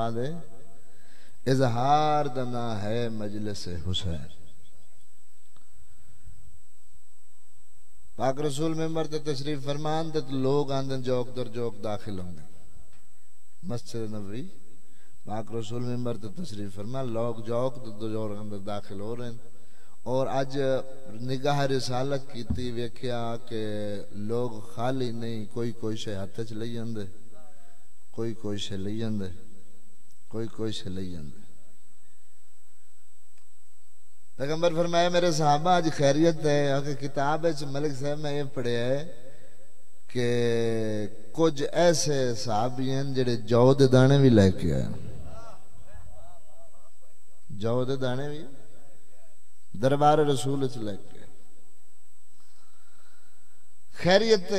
دے اظہار دنا ہے مجلس حسین. پاک رسول ممبر تے تشریف فرمان تے لوگ آندن جوک در جوک داخل ہوندے مسجد نبوی. پاک رسول ممبر تے تشریف فرمان لوگ جوک در جوک اندر داخل ہو رہے ہیں. اور اج نگاہ رسالت کیتی ویکھیا کہ لوگ خالی نہیں, کوئی شے ہاتھ وچ لئی جاندے, کوئی شے لئی جاندے, کوئی شے لئی جاندے. پیغمبر فرمایا میرے صحابہ آج خیریت ہے کہ کتاب ہے ملک صاحب میں یہ پڑھیا ہے کہ کچھ ایسے صحابی ہیں جڑے جو دے دانے بھی لے کے آئے, جو دے دانے بھی دربار رسول چ لے کے آئے. خیریت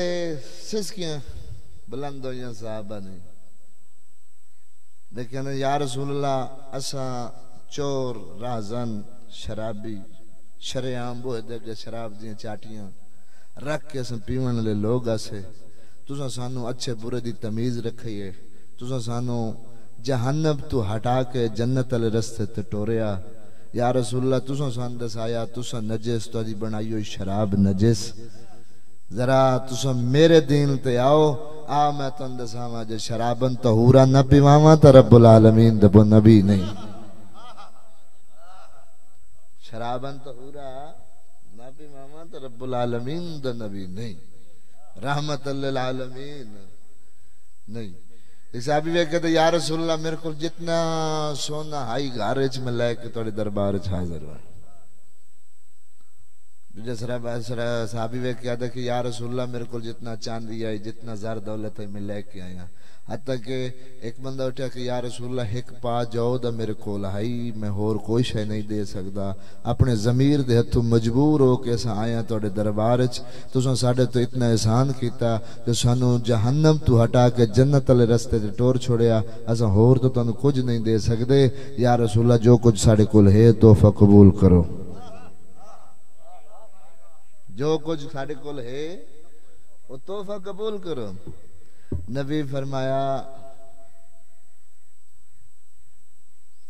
سسکیاں بلند ہوئیاں صحابہ نے لیکن یا رسول اللہ اساں چور رازن شرابی شریعام بوہ دے کے شراب دیاں چاٹیاں رکھ کے اساں پیون لے لوگ اسے تساں سانو اچھے برے دی تمیز رکھئیے, تساں سانو جہنم تو ہٹا کے جنت والے رستے تے ٹوریا. یا رسول اللہ تساں سان دسایا تساں نجس تو دی بنائی ہوئی شراب نجس, ذرا تساں میرے دین تے آؤ میں تن دساواں جے شرابن طہورا نہ پیواواں تے رب العالمین دے نبی نہیں. شرابن طہورا نہ پیواواں تے رب العالمین دے نبی نہیں, رحمت للعالمین نہیں. صحابی بھی کہتے یا رسول اللہ میرے کو جتنا سونا ہائی گھارج میں لے کے توڑی دربار حاضر ہوا. صحابی بھی کہتے کہ یا رسول اللہ میرے کو جتنا چاندی آئی جتنا زر دولت ہے میں لے کے آیا. حتیٰ کہ ایک بندہ اٹھا کہ یا رسول اللہ ایک پا جاؤ دا میرے کو لہائی میں اور کوئی شے نہیں دے سکتا, اپنے ضمیر دے ہتھوں مجبور ہو کے اساں آیا توڑے دربار تساں ساڈے تو اتنا احسان کیتا کہ سانو جہنم تو ہٹا کے جنت والے رستے تے ٹور چھوڑیا, اساں ہور تو تانوں کچھ نہیں دے سکدے. یا رسول اللہ جو کچھ ساڈے کول ہے تحفہ قبول کرو, جو کچھ ساڈے کول ہے وہ تحفہ قبول کرو. نبی فرمایا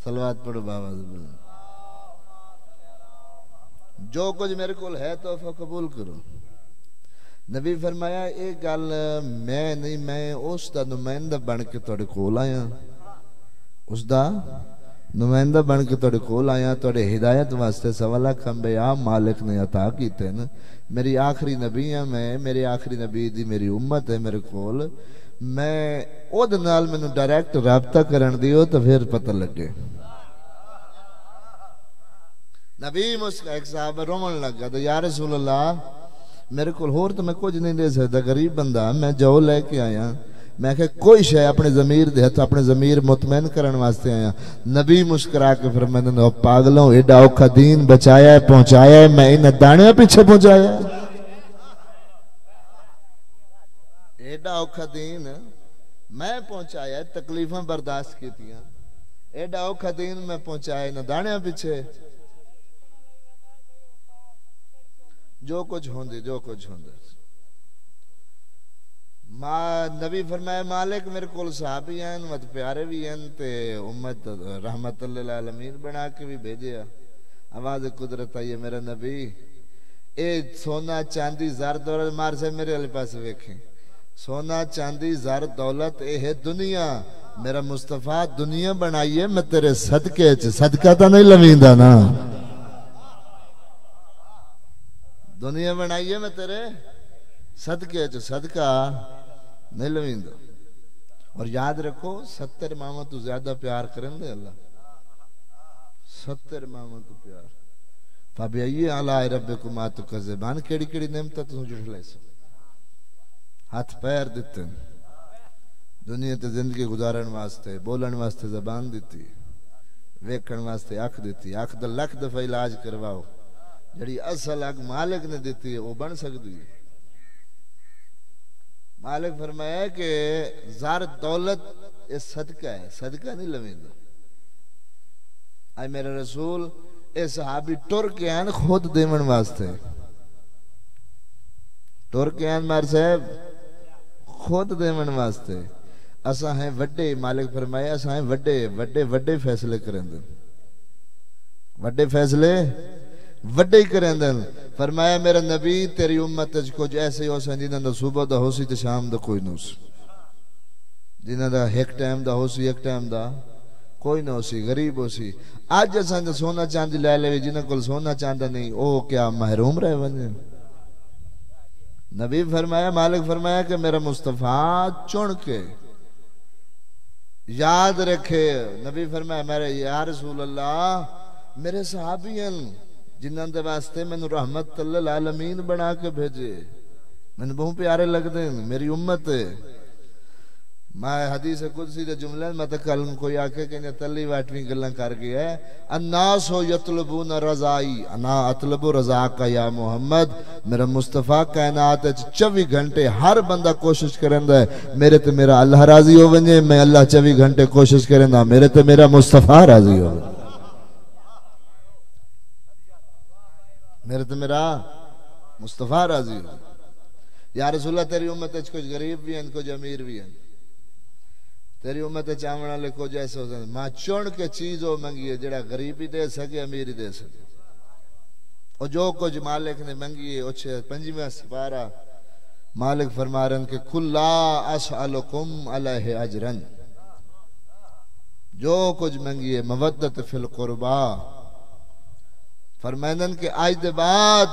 صلوات پڑھو بابا زبان, جو کچھ میرے کول ہے تحفہ قبول کرو. نبی فرمایا ایک گل میں نہیں, میں اس دا نمائندہ بن کے توڑے کول آیا, اس دا نمائندہ بن کے توڑے کول آیا توڑے ہدایت واسطے سوا لاکھ انبیاء مالک نے عطا کیتے ہیں. میری آخری نبی ہے, میں میری آخری نبی دی میری امت ہے میرے کول, میں او دنال میں ڈائریکٹ رابطہ کرن دیو تو پھر پتہ لگے. نبی مسکا ایک صاحب رومن لگا تو یا رسول اللہ میرے کول ہور تو میں کچھ نہیں دے سکتا, غریب بندہ میں جو لے کے آیا, میں کہ کوئی شے اپنے ضمیر دے ہتھ اپنے ضمیر مطمئن کرن واسطے آیا. نبی مسکرا کے فرمایا او پاگلوں ایڈا اوکھا دین بچایا ہے پہنچایا ہے, میں انہاں دانے پیچھے پہنچایا ہے. ایڈا اوکھا دین میں پہنچایا ہے, تکلیفاں برداشت کیتیاں, ایڈا اوکھا دین میں پہنچایا نہ دانے پیچھے. جو کچھ ہوندے نبی فرمایا مالک میرے کول صحابی ہیں مت پیارے بھی ہیں تے امت رحمت للعالمین بنا کے بھی بھیجے. آواز قدرت آئیے میرا نبی اے سونا چاندی زر دولت مار سے میرے علی پاس ویکھیں, سونا چاندی زر دولت اے ہے دنیا, میرا مصطفیٰ دنیا بنائیے میں تیرے صدقے صدقہ تا نہیں لویندا نا, دنیا بنائیے میں تیرے صدقے صدقہ نہیں لویندا. اور یاد رکھو 70 اماموں تو زیادہ پیار کریں دے اللہ, 70 اماموں تو پیار. فَبِأَيِّ آلَاءِ رَبِّكُمَا تُكَذِّبَانِ کیڑی نعمتاں تساں جھٹلائے سو, ہاتھ پیر دیتے ہیں دنیا تے زندگی گزارن واسطے, بولن واسطے زبان دیتی, ویکھن واسطے اکھ دیتی, اکھ دا لکھ دفعہ علاج کرواؤ, جڑی اصل اکھ مالک نے دیتی ہے وہ بن سکتی ہے. مالک فرمایا کہ زار دولت یہ صدقہ ہے, صدقہ نہیں لویندا. اے میرے رسول اے صحابی ٹر کے آن خود دیمن واسطے, ٹر کے آن مار صاحب خود دیمن واسطے. اساں ہیں وڈے، مالک فرمایا اساں ہیں وڈے وڈے وڈے فیصلے کریں دن، وڈے فیصلے وڈے ہی کریں دن۔ فرمایا میرا نبی تیری امت کچھ ایسے ہو سن جنہاں دا صبح دا ہو سی تے شام دا کوئی نہ ہو سی، جنہاں دا ایک ٹائم دا ہو سی ایک ٹائم دا کوئی نہ ہو سی، غریب ہو سی۔ آج اساں دا سونا چاندی لے لے جنہاں کول سونا چاندہ نہیں او کیا محروم رہ ونجے؟ نبی فرمایا، مالک فرمایا کہ میرا مصطفیٰ چن کے یاد رکھے۔ نبی فرمایا میرے یا رسول اللہ میرے صحابی ہیں جنہاں دے واسطے میں رحمت للعالمین بنا کے بھیجے، میں نے بہت پیارے لگ دیں، میری امت ہے۔ میں حدیث قدسی دے جملے میں تکل کوئی آکے کہ تلی واٹویں گلن کر گیا ہے، الناس یطلبون رضائی انا اطلب رضاکا یا محمد۔ میرا مصطفیٰ کائنات 24 گھنٹے ہر بندہ کوشش کرندا ہے میرے تے میرا اللہ راضی ہو ونجے، میں اللہ 24 گھنٹے کوشش کرندا میرے تے میرا مصطفیٰ راضی ہو ونجے، میرے تے میرا مصطفیٰ راضی ہو۔ یا رسول اللہ تیری امت کچھ غریب بھی ہیں کچھ امیر بھی ہیں، تیری امت چاونا لے کچھ ایسے ہو سکتے، ماں چون کے چیز ہو منگی ہے جڑا غریب ہی دے سکے امیر ہی دے سکے، اور جو کچھ مالک نے منگی ہے اچھے 5واں سپارہ مالک فرما رہے ہیں کہ کُلْ لَا أَسْأَلُكُمْ عَلَيْهِ أَجْرًا، جو کچھ منگی ہے مودت فی القربہ۔ فرمائنن کہ آج دے بعد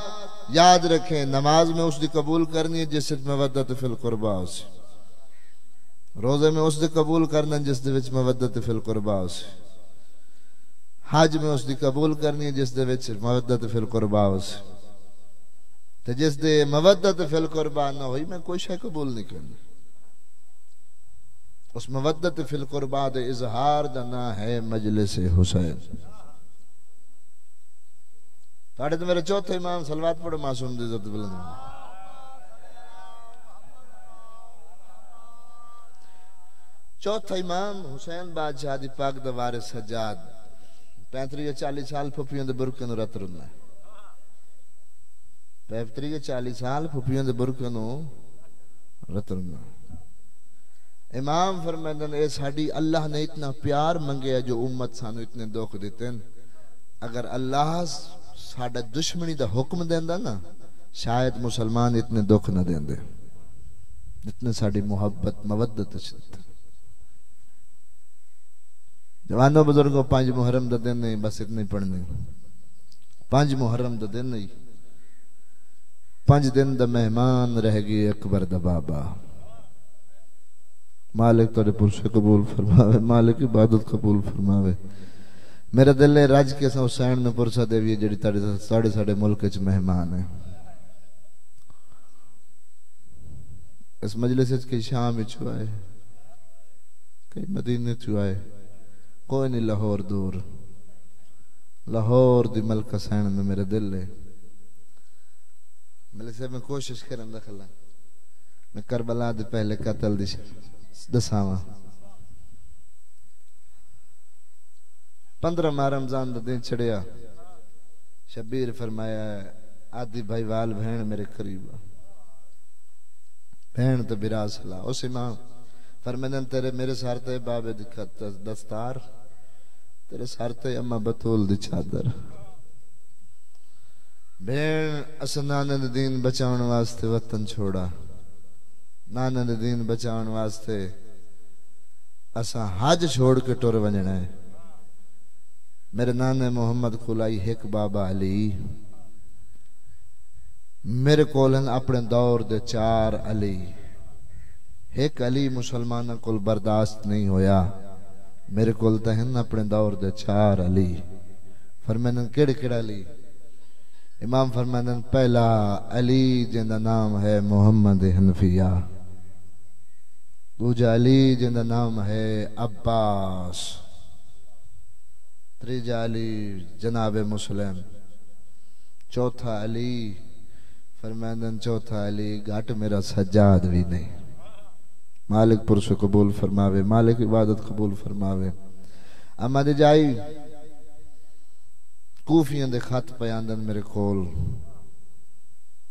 یاد رکھیں نماز میں اس دی قبول کرنی ہے جس سے مودت فی القربہ ہو سی، روزے میں اس دی قبول کرنا جس دے وچ مودت فی القربہ ہو سی، حج میں اس دی قبول کرنی ہے جس دے وچ مودت فی القربہ ہو سی، تے جس دے مودت فی القربہ نہ ہوئی میں کوئی شے قبول نہیں کرنی۔ اس مودت فی القربہ دے اظہار دا نہ ہے مجلس حسین۔ ساڑھے تو میرے چوتھے امام صلوات پڑھو معصوم دی عزت بلند۔ چوتھا امام حسین بادشاہ دی پاک دا وارث سجاد 35 یا 40 سال پھپیوں دے برکے نو رت رنا ہے، 35 یا 40 سال پھپیوں دے برکے نو رت رنا۔ امام فرمائندن اے ساڑی اللہ نے اتنا پیار منگے جو امت سانو اتنے دکھ دیتے ہیں، اگر اللہ ساڑا دشمنی دا حکم دیندہ نا شاید مسلمان اتنے دکھ نہ دیندے جتنے ساڑی محبت مودت چلتے۔ جوانوں بزرگوں 5 محرم دا دن نہیں بس اتنے پڑھنے، 5 محرم دا دن نہیں، 5 دن دا مہمان رہ گئی اکبر دا بابا۔ مالک توڑے پرسے قبول فرماوے، مالک عبادت قبول فرماوے۔ میرا دل ہے راج کے سا حسین نے پرسہ دیوی جڑی ساڑھے ملک اچھ مہمان ہے۔ اس مجلس اچھ کئی شام اچھ آئے، کئی مدینہ اچھ آئے، کوئی نہیں لاہور دور، لاہور دی ملک حسین نے میرے دل ہے۔ مجلس میں کوشش کرن دخلا میں کربلا دی پہلے قتل دی دساواں 15 رمضان دا دن چڑھیا، شبیر فرمایا آدھی بھائی وال بہن میرے قریب بہن تو برا صلاح۔ اس امام فرمائن تیرے میرے سارتے بابے دکھت دستار، تیرے سارتے اما بطول دی چادر۔ بہن اسا نانا دین بچاؤن واسطے وطن چھوڑا، نانا دین بچاؤن واسطے اسا حج چھوڑ کے ٹور ونجنا ہے۔ میرے نانے محمد کھلائی ایک بابا علی، میرے کولن اپنے دور دے 4 علی، ایک علی مسلمانہ کول برداشت نہیں ہویا، میرے کول تہن اپنے دور دے 4 علی۔ فرمائنن کیڑے کیڑا علی؟ امام فرمائنن پہلا علی جن دا نام ہے محمد حنفیہ، دوجا علی جن دا نام ہے عباس، تریجا علی جناب مسلم، چوتھا علی فرمائندن چوتھا علی گھٹ میرا سجاد بھی نہیں۔ مالک پرس قبول فرماوے، مالک عبادت قبول فرماوے۔ اما دی جائی کوفیاں دے خط پیاندن میرے کول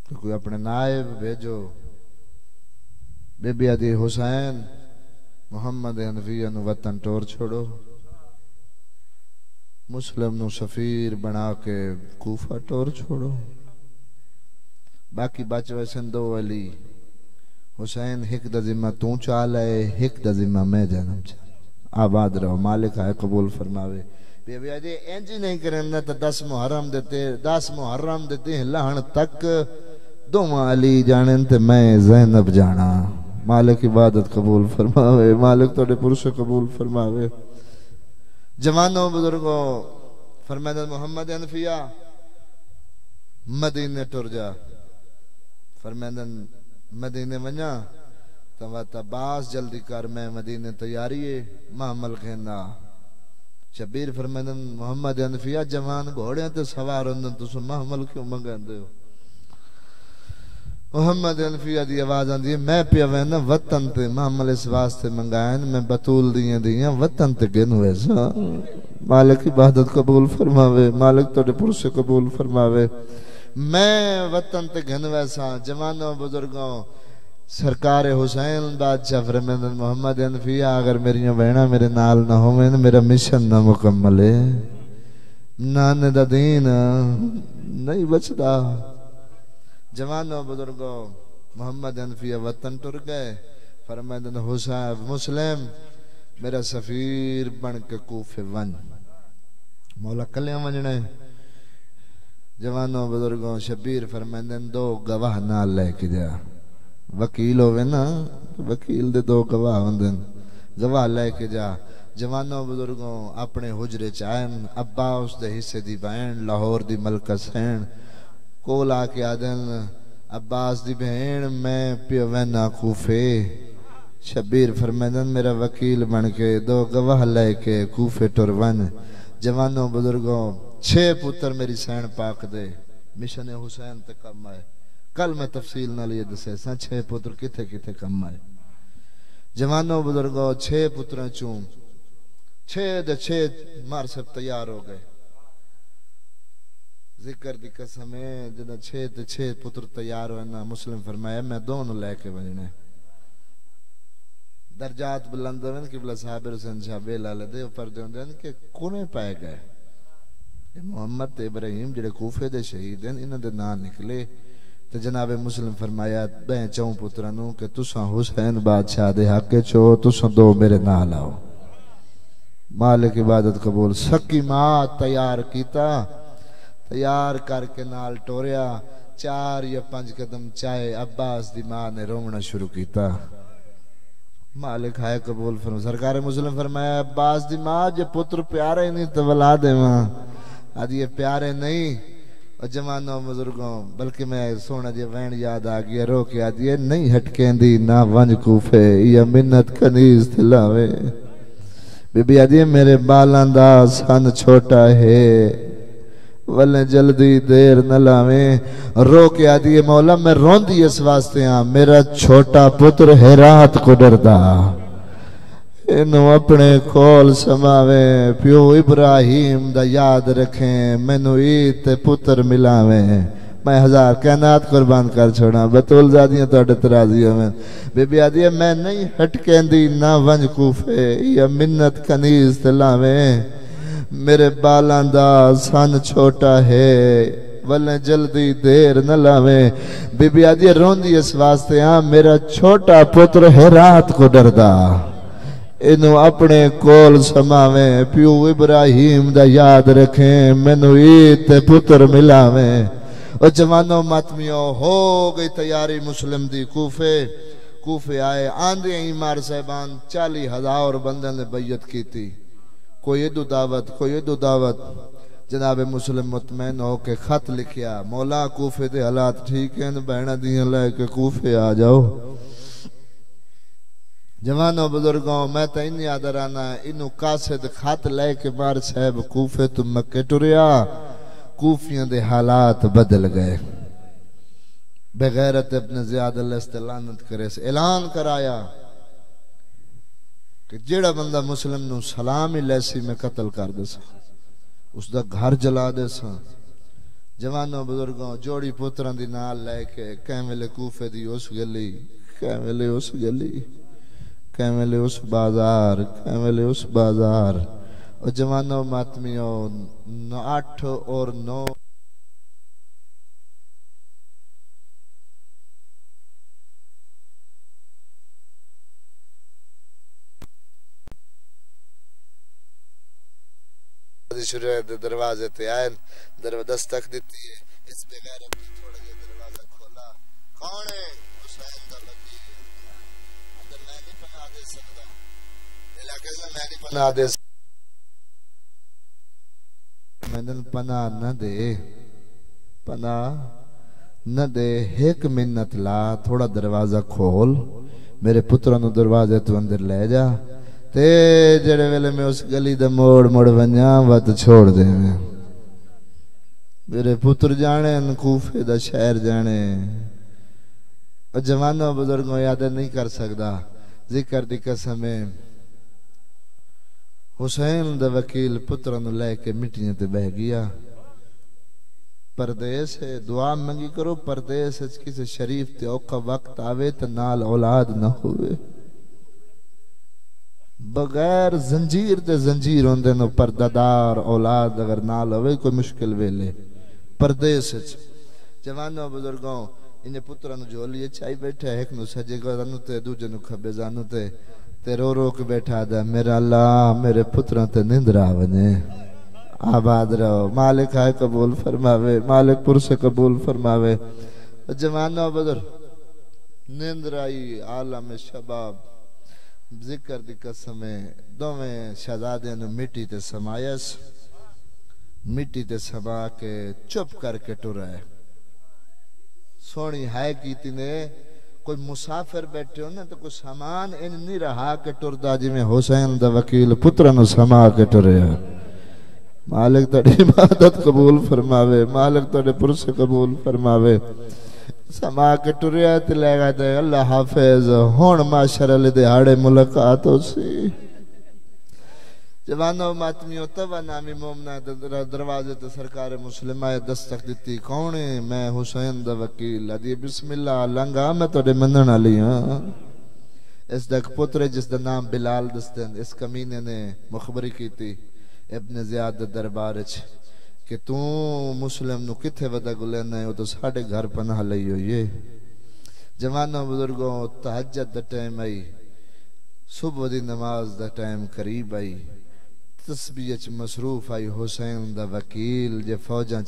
کہ کوئی اپنے نائب بھیجو، بی بی عدی حسین محمد حنفیہ نو وطن ٹور چھوڑو، مسلم نو سفیر بنا کے کوفہ ٹور چھوڑو، باقی بچ ویسن دو علی حسین ہک دا ذمہ تو چال ہے، ہک دا ذمہ میں جانم چال، آباد رہو، مالک ہے قبول فرماوے۔ بے جی انج نہیں کرنا تو 10 محرم دیتے ہیں لہن تک دوما علی جانن تے میں زینب جانا، مالک عبادت قبول فرماوے، مالک توڑے پرس قبول فرماوے۔ جوانوں بزرگوں فرمائے محمد حنفیہ مدینے ٹر جا، فرمائے مدینے ونجا تو باس جلدی کر میں مدینے تیاری ہے محمل کہنا۔ شبیر فرمائے محمد حنفیہ جوان گھوڑے تے سوار ہوندن تسو محمل کیوں منگاندے ہو؟ محمد حنفیہ دی آواز آندی ہے میں پیا وینا وطن تے محمل اس واسطے منگائن میں بطول دیاں وطن تے گن ویسا، مالک عبادت قبول فرماوے، مالک توڑے پرس قبول فرماوے، میں وطن تے گن ویسا۔ جوانوں بزرگوں سرکار حسین بادشاہ فرمائے محمد حنفیہ اگر میریاں بہناں میرے نال نہ ہوئیں میرا مشن نہ مکمل ہے، نانے دا دین نہیں بچدا۔ جوانوں بزرگوں محمد حنفیہ وطن ٹر گئے، فرمائے حسین مسلم میرا سفیر بن کے کوفے ون، مولا کلیاں ونجنے۔ جوانوں بزرگوں شبیر فرمائے دو گواہ نال لے کے جا، وکیل ہوئے نا وکیل دے 2 گواہ ہوندن، گواہ لے کے جا۔ جوانوں بزرگوں اپنے حجرے چائن عباس دے حصے دی بہن لاہور دی ملکہ سین کول آ کے آدن عباس دی بہن میں پیو وینا کوفے، شبیر فرمیدن میرا وکیل بن کے 2 گواہ لے کے کوفے ٹر ون۔ جوانوں بزرگوں 6 پتر میری سین پاک دے مشن حسین تے کم آئے، کل میں تفصیل نہ لیے دسے سا 6 پتر کتے کتے کم آئے۔ جوانوں بزرگوں 6 پتریں چون 6 مار سب تیار ہو گئے، ذکر دی قسم ہے جدہ 6 پتر تیار ہوئے نا مسلم فرمایا میں دونوں لے کے بجنے، درجات بلند ہوئے کہ بلا صحابر حسین شاہ بیلالے دے اوپر دے ہوندے کہ کونے پائے گئے محمد ابراہیم جڑے کوفے دے شہید ہیں انہوں دے نا نکلے۔ تو جناب مسلم فرمایا بین 4 پترانوں کہ تساں حسین بادشاہ دے حق چو تساں 2 میرے نال آؤ، مالک عبادت قبول۔ سکی ماں تیار کیتا، تیار کر کے نال ٹوریا، 4 یا 5 قدم چائے عباس دی ماں نے رومنا شروع کیتا، مالک ہائے قبول فرمایا۔ سرکار مسلم فرمایا عباس دی ماں جے پتر پیارے نہیں تو ولا دے ماں، آدھی یہ پیارے نہیں۔ اور جوانوں بزرگوں بلکہ میں سونا جے وین یاد آگیا رو کے آدھی ہے نہیں ہٹکیں دی نہ ونج کوفے یا منت کنیز تلاوے، بی بی آدھی ہے میرے بالان دا سن چھوٹا ہے ولے جلدی دیر نہ لاویں، رو کے آدھی ہے مولا میں رون دی اس واسطے ہاں میرا چھوٹا پتر ہیرات کو ڈردا، انہوں اپنے کول سماویں، پیو ابراہیم دا یاد رکھیں، مینو عید پتر ملاویں، میں 1000 کائنات قربان کر چھوڑا، بطول زادیاں تو اٹترازیوں میں۔ بی بی آدھی ہے میں نہیں ہٹکیں دی نہ ونج کوفے یا منت کنیز تلاویں، میرے بالان دا سن چھوٹا ہے ولے جلدی دیر نہ لاویں، بی بی آدھی ہے رون دی اس واسطے ہاں میرا چھوٹا پتر ہیرات کو ڈردا، انہوں اپنے کول سماویں، پیو ابراہیم دا یاد رکھیں، مینو عید تے پتر ملاویں۔ اور جوانوں ماتمیوں ہو گئی تیاری مسلم دی، کوفے آئے آندھے ایمار صاحبان 40,000 بندے نے بیعت کی تھی، کوئی ادو دعوت، جناب مسلم مطمئن ہو کے خط لکھیا مولا کوفے دے حالات ٹھیک ہیں بہنہ دیاں لے کے کوفے آ جاؤ۔ جوانوں بزرگوں میں تا انہی آدرانا انہوں قاصد خط لے کے بار صاحب کوفے تو مکہ ٹریا، کوفیاں دے حالات بدل گئے، بغیرت ابن زیاد اللہ استلانت کرے سے اعلان کرایا کہ جیڑا بندہ مسلم نو سلام ہی لیسی میں قتل کر دے سا، اس دا گھر جلا دے سا۔ جوانوں بزرگوں جوڑی پتران دی نال لے کے کیملے کوفے دی اس گلی کیملے اس بازار کیملے اس بازار او جوانو ماتمیو 8 اور 9 شروع دروازے تے آئے دستک دیتی ہے اس بغیر تھوڑا جا دروازہ کھولا کون ہے حسین دا وکیل اندر میں نہیں پناہ دے سکتا علاقے سے میں نہیں پناہ دے سکتا میں پناہ نہ دے ایک منت لا تھوڑا دروازہ کھول میرے پتروں دروازے تو اندر لے جا تے جڑے ویلے میں اس گلی دا موڑ ونجا وقت چھوڑ دے میں میرے پتر جانے کوفے دا شہر جانے اور جوانوں بزرگوں یاد نہیں کر سکتا ذکر دی قسم حسین دا وکیل پتروں لے کے مٹیاں تے بہ گیا پردیس ہے دعا منگی کرو پردیس ہے کسی شریف تے اوقا وقت آوے تے نال اولاد نہ ہوئے بغیر زنجیر تے زنجیر ہوندے نو پردادار اولاد اگر نال ہوئے کوئی مشکل ویلے پردیس جوانوں بزرگوں انہیں پترانو جولیے چاہی بیٹھا ایک نو سجے گرانو تے دوجہ نو کھبے زانو تے رو کے بیٹھا دا میرا اللہ میرے پتران تے نندرا ونے آباد رہو مالک آئے قبول فرماوے مالک پر سے قبول فرماوے جوانوں بزرگ نندرائی عالم شباب ذکر دی قسم دوویں شہزادے نے مٹی تے سمایس مٹی تے سما کے چپ کر کے ٹرائے سونی ہائے کیتی نے کوئی مسافر بیٹھے ہو نا تو کوئی سامان ان نہیں رہا کہ ٹردا جی میں حسین دا وکیل پترانو سما کے ٹرے مالک تڑی عبادت قبول فرماوے مالک تڑے پرس قبول فرماوے سما کے ٹریا تے لے گا تے اللہ حافظ ہون معاشر علی دہاڑے ملاقات ہو سی جوانوں ماتمیوں تبا نامی مومنہ دروازے تے سرکار مسلمہ دستک دیتی کونے میں حسین دا وکیل ادھی بسم اللہ لنگا میں توڑے منن علی ہاں اس دک پتر جس دا نام بلال دستن اس کمینے نے مخبری کی تھی ابن زیاد دربارچ کہ تو مسلم نو کتھے ودا گلین ہے وہ تو ساڑھے گھر پناہ لئی ہوئی جوانوں بزرگوں تحجد دا ٹائم آئی صبح دی نماز دا ٹائم قریب آئی تسبیح مصروف آئی حسین دا وکیل جے فوجاں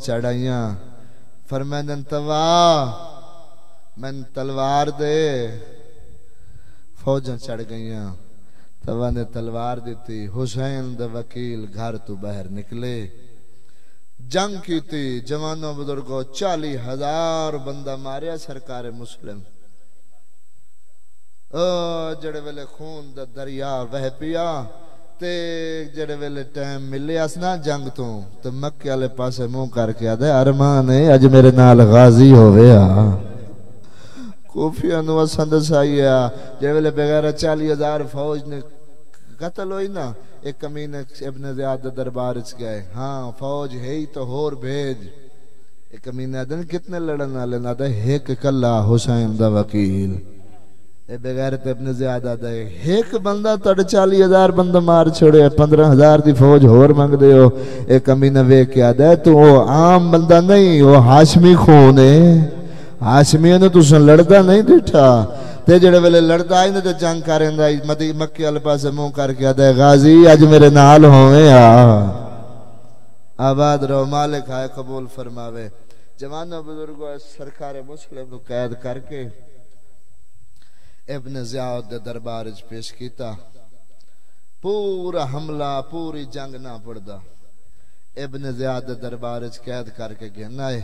چڑھائیاں فرمائنن توا من تلوار دے فوجاں چڑھ گئیاں توا نے تلوار دیتی حسین دا وکیل گھر تو باہر نکلے جنگ کی تھی جوانوں بزرگوں 40,000 بندہ ماریا سرکار مسلم جڑے ویلے خون دا دریا وہ پیا تے جڑے ویلے ٹائم ملے اسنا جنگ تو مکے والے پاسے منہ کر کے آدھے ارمان ہے اج میرے نال غازی ہویا کوفیہ نو سندس آئی ہے جڑے ویلے بغیر 40,000 فوج نے قتل ہوئی نا ایک کمینے ابن زیاد دربار اچ گئے ہاں فوج ہے ہی تو ہور بھیج ایک کمینے دن کتنے لڑن والے نہ دے ایک کلا حسین دا وکیل اے بغیرت ابن زیاد آدھا ہے ایک بندہ تڑ 40,000 بندہ مار چھوڑے 15,000 دی فوج ہور مانگ دے ہو ایک کمینے وے کیا دے تو وہ عام بندہ نہیں وہ ہاشمی خون ہے ہاشمیوں نے تو سن لڑتا نہیں دیٹھا تے جڑے ویلے لڑتا آئی نے تے جنگ کریں دا مکی والے پاسے منہ کر کے آدھے غازی اج میرے نال ہوئے آباد رہو مالک آئے قبول فرماوے جوانوں بزرگوں سرکار مسلم کو قید کر کے ابن زیاد دربار پیش کیتا پورا حملہ پوری جنگ نہ پڑدا ابن زیاد دربار قید کر کے گھنا ہے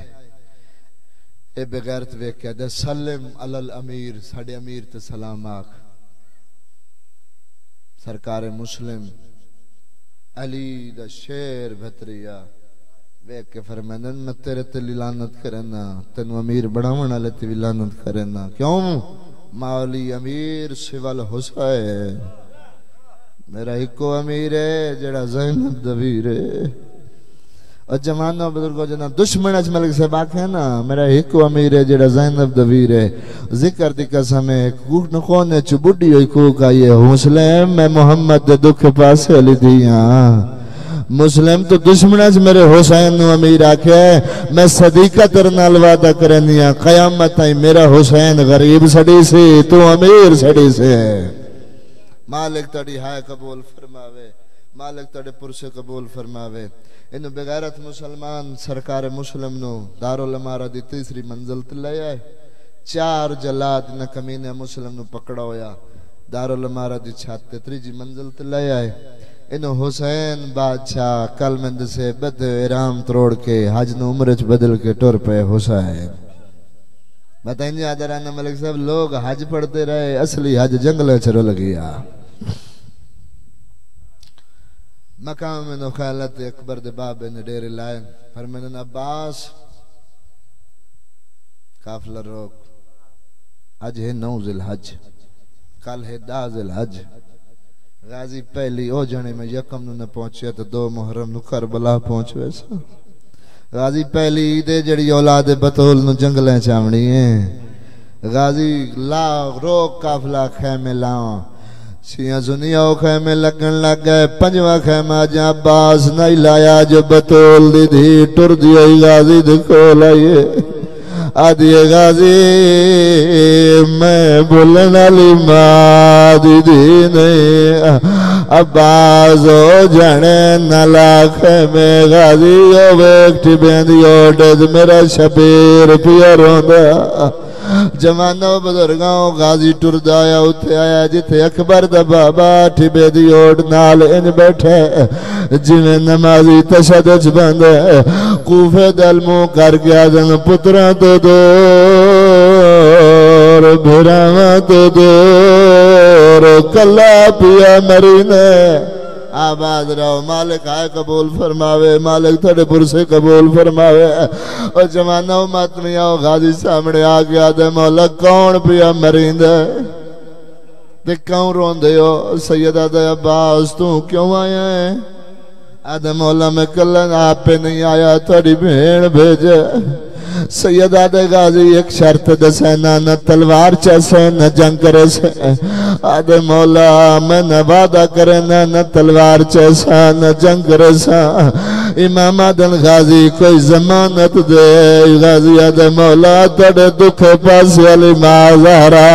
اے بغیرت ویک کہہ دے سلم علی الامیر ساڑے امیر تے سلام آکھ سرکار مسلم علی دا شیر بھتریا ویک کے فرمائنن میں تیرے تلی لانت کرنا تنو امیر بڑھاونا لیتی بھی لانت کرنا کیوں مولی امیر سوال حسین میرا ہکو امیر ہے جڑا زینب دویر ہے اور جمانہ بزرگوں جنا دشمن اچ ملک صاحب آکھے نا میرا ایک امیر ہے جڑا زینب دویر ہے ذکر دی قسم ہے کوک نکونے چو بڑی ہوئی کوک آئیے مسلم میں محمد دے دکھ پاسے علی دیاں مسلم تو دشمنہ میرے حسین نو امیر آکھے میں صدیقہ ترنال وعدہ کرنیاں قیامت آئی میرا حسین غریب سڑی سے تو امیر سڑی سے مالک تڑی ہائے قبول فرماوے مالک تڑے پرسے قبول فرماوے انہوں بغیرت مسلمان سرکار مسلم نو دارالامارہ دی تیسری منزل تلے آئے 4 جلاد نہ کمینے مسلم نو پکڑا ہویا دارالامارہ دی چھاتے تیسری منزل تلے آئے انہوں حسین بادشاہ کلمند سے بد ارام تروڑ کے حج نو عمرچ بدل کے ٹور پہ حسین بتائیں جی آدھرانہ ملک صاحب لوگ حج پڑھتے رہے اصلی حج جنگلے چھرو لگیا مقام میں نخالت اکبر دے بابے نے ڈیرے لائے فرمینن عباس قافلہ روک آج ہے 9 ذی الحج کل ہے 10 ذی الحج غازی پہلی او جنے میں یکم نو نہ پہنچے تو 2 محرم نو کربلا پہنچ ویسا غازی پہلی عیدے جڑی اولاد بطول نو جنگلیں چاوڑی ہیں غازی لا روک قافلہ خیمے لاؤں سیاں سنیاں خیمے لگن لگ گئے 5واں خیمہ جہاں عباس نہیں لایا جو بطول دی دھی ٹر دیئی غازی دکھو لائیے آدھیے غازی میں بولنا لی ماں دی دی نہیں عباس ہو جانے نلا خیمے غازی ہو بیکٹی بیندی اوٹے میرا شبیر پیا روندہ جمانہ بزرگاں غازی ٹرد آیا اتھے آیا جتھے اکبر دا بابا ٹھبے دی اوڑ نال ان بیٹھے جنہیں نمازی تشدد بند کوفے دل مو کر گیا دن پتران تو دور بھراواں تو دور کلا پیا مرینے آباد رہو مالک آئے قبول فرماوے مالک تھڑے پرسے قبول فرماوے اور جمانہ امت میں آؤ غازی سامنے آگیا دے مولا کون پیا مریند ہے دے کون روندے ہو سیدہ دے عباس تو کیوں آیا ہے آدھے مولا میں کلن آپ پہ نہیں آیا تھوڑی بھیڑ بھیجے سیدہ دے غازی ایک شرط دسے نہ تلوار چیسے نہ جنگ کرے سے آدھے مولا میں نہ وعدہ کرے نہ تلوار چیسا نہ جنگ کرے سا امام آدن غازی کوئی زمانت دے غازی آدھے مولا تڑے دکھ پاسی علی مازہرہ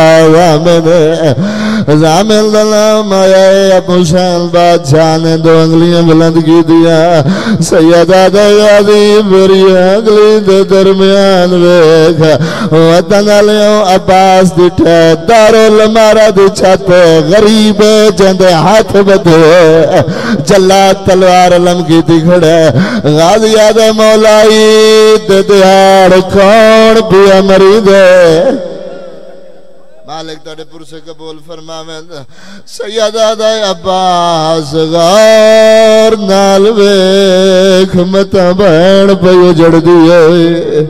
زامن دلام آئے اب حسین بادشاہ نے 2 انگلیاں بلند کی دیا سیدہ دے غازی بری انگلی دے درمیان ویکھا وطن علیوں عباس دیٹھے دارالامارہ دی چھتے غریب جندے ہاتھ بدھے جلات تلوار لمکی تھی کھڑے غازی آدھے مولائی دے دیار کون پیا مریدے مالک تڑے پرسے قبول فرماویں سیدہ دے عباس غار نال ویکھ متا بین پیو جڑ دیئے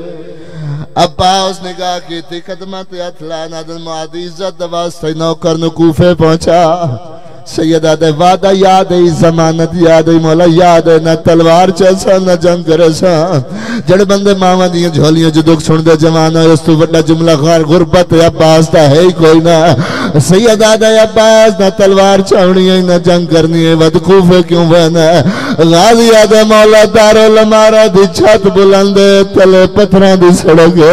عباس نے کہا کہ تھی خدمت اطلاع نادل معادی عزت دواستی نوکر نکوفے پہنچا سیدہ دے وعدہ یاد ہے زمانت یاد ہے مولا یاد ہے نہ تلوار چیسا نہ جنگ کرے سا جڑ بندے ماما دیاں جھولیاں جو دکھ سن دے جوانہ اس تو بڑا جملہ خار غربت عباس تا ہے ہی کوئی نہ سیدہ دے عباس نہ تلوار چاونی ہے نہ جنگ کرنی ہے ود کوفے کیوں بہنا غازی یاد ہے مولا دارالامارہ دی چھت بلندے تلے پتھران دی سڑکے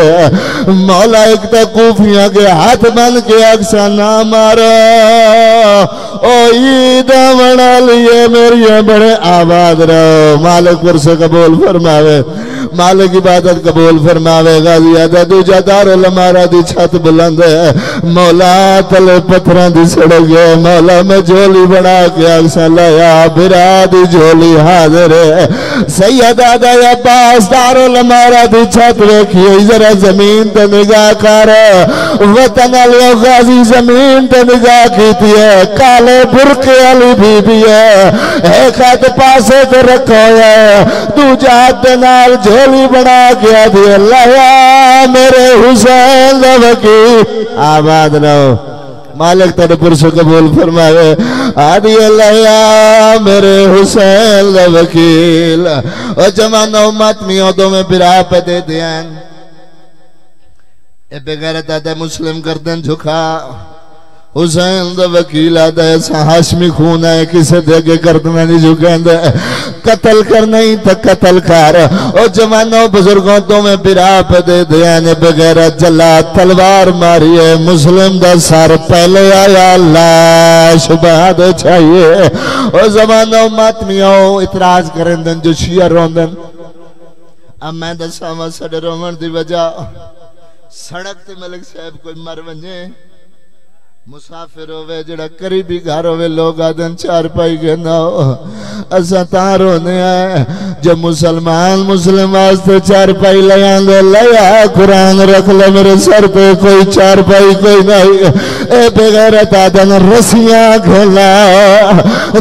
مولا ایک تا کوفیاں کے ہاتھ بن کے اکسا نہ مارا او عیدہ بنا لیے میری بڑے آباد رہو مالک پر سے قبول فرماوے مالک عبادت قبول فرماوے غازی آدھا دوجہ دارالامارہ دی چھت بلند ہے مولا تلے پتھران دی سڑکے مولا میں جھولی بنا کے اکسا لیا برا دی جھولی حاضر ہے سید آدھا عباس دارالامارہ دی چھت رکھیے ذرا زمین تے نگاہ کر وطن علیہ غازی زمین تے نگاہ کیتی ہے کالے برکے علی بی بی ہے ایک ہاتھ پاسے تے رکھو ہے دوجہ ہاتھ نال جھولی بنا گیا دی اللہ یا میرے حسین دا وکی آباد رہو مالک تیرے پرسو قبول فرمائے آدھی اللہ یا میرے حسین دا وکیل او جمانہ امت میوں دو میں برا پہ دے دیان اے بغیرت آدھے مسلم کردن جھکا حسین دا وکیل آدھے ایسا ہاشمی خون ہے کسے دے کے کردنا نہیں جھکیں دے قتل کر نہیں تا قتل کر او جوانوں بزرگوں تو میں برا پہ دے دیانے بغیرت جلا تلوار ماری ہے مسلم دا سار پہلے آیا لاش بعد چاہیے او زمانوں ماتمیوں اتراز کریں دن جو شیعہ روندن اب میں دا ساما سڑے رومن دی وجہ سڑک تے ملک صاحب کوئی مر ونجے مسافر ہوئے جڑا قریبی گھر ہوئے لوگ آدن چار پائی گئے نہ ہو اسا تاں رونے آئے جب مسلم واسطے چار پائی لیاں دے لیا قرآن رکھ لے میرے سر پہ کوئی چار پائی کوئی نہیں اے بغیرت آدن رسیاں کھلا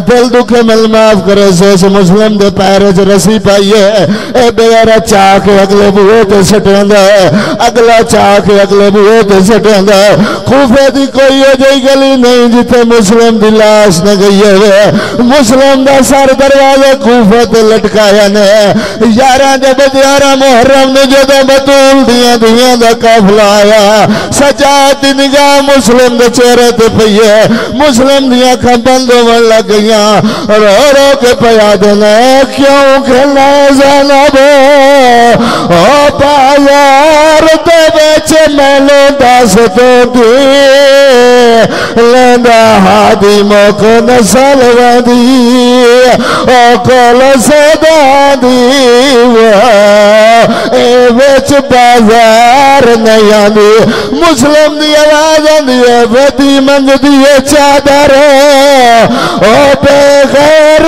دل دکھے مل معاف کرے سے مسلم دے پیرج رسی پائیے اے بغیرت چاہ کے اگلے بوئے تے سٹیں دے اگلا چاہ کے اگلے بوئے تے سٹیں دے خوفے دی کوئی جائی گلی نہیں جتے مسلم دی لاش نہ گئی ہے مسلم دا سر دروازے کوفت لٹکایا نے یارہ جب 11 محرم نے جو دا بطول دیاں دا قافلہ آیا سجاد دی نگاہ مسلم دے چہرے تے پئیے مسلم دیاں کھا بندوں میں لگ گئیاں رو رو کے پیا دینے کیوں کھلنا زینب او پایار تے بیچے میں لو داستوں دی لندہ ہادی موک نسل ودی او کول صدا دی اے وچ بازار نیاں دی مسلم دی آواز آندی ہے ودی منگ دی چادر او بے غیر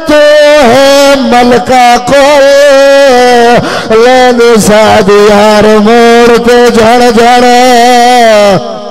تو ہے ملکہ کول لند سادی ہر موڑ تے جھڑ جھڑ